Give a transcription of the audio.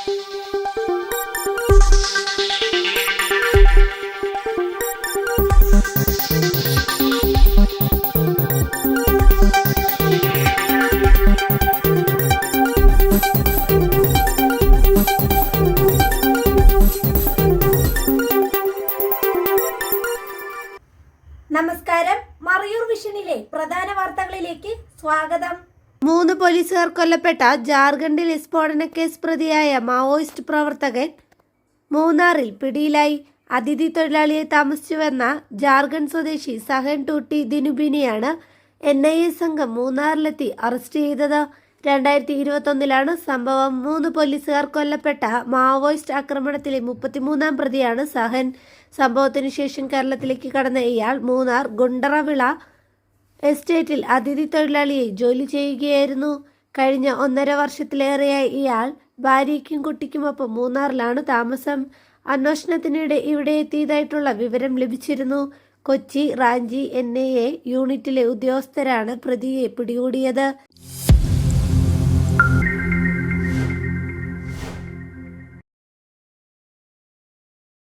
നമസ്കാരം. മറയൂർ വിഷനിലെ പ്രധാന വാർത്തകളിലേക്ക് സ്വാഗതം. 3 പോലീസുകാർ കൊല്ലപ്പെട്ട ജാർഖണ്ഡിൽ സ്ഫോടന കേസ് പ്രതിയായ മാവോയിസ്റ്റ് പ്രവർത്തകൻ മൂന്നാറിൽ പിടിയിലായി. അതിഥി തൊഴിലാളിയെ താമസിച്ചുവെന്ന ജാർഖണ്ഡ് സ്വദേശി സഹൻ ടൂട്ടി ദിനുബിനെയാണ് NIA സംഘം മൂന്നാറിലെത്തി അറസ്റ്റ് ചെയ്തത്. 2021 സംഭവം. 3 പോലീസുകാർ കൊല്ലപ്പെട്ട മാവോയിസ്റ്റ് ആക്രമണത്തിലെ 33-ാം പ്രതിയാണ് സഹൻ. സംഭവത്തിനു ശേഷം കേരളത്തിലേക്ക് കടന്ന ഇയാൾ മൂന്നാർ ഗുണ്ടറവിള എസ്റ്റേറ്റിൽ അതിഥി തൊഴിലാളിയെ ജോലി ചെയ്യുകയായിരുന്നു. കഴിഞ്ഞ 1.5 വർഷത്തിലേറെയായി ഇയാൾ ഭാര്യയ്ക്കും കുട്ടിക്കുമൊപ്പം മൂന്നാറിലാണ് താമസം. അന്വേഷണത്തിനിടെ ഇവിടെ എത്തിയതായിട്ടുള്ള വിവരം ലഭിച്ചിരുന്നു. കൊച്ചി റാഞ്ചി NIA യൂണിറ്റിലെ ഉദ്യോഗസ്ഥരാണ് പ്രതിയെ പിടികൂടിയത്.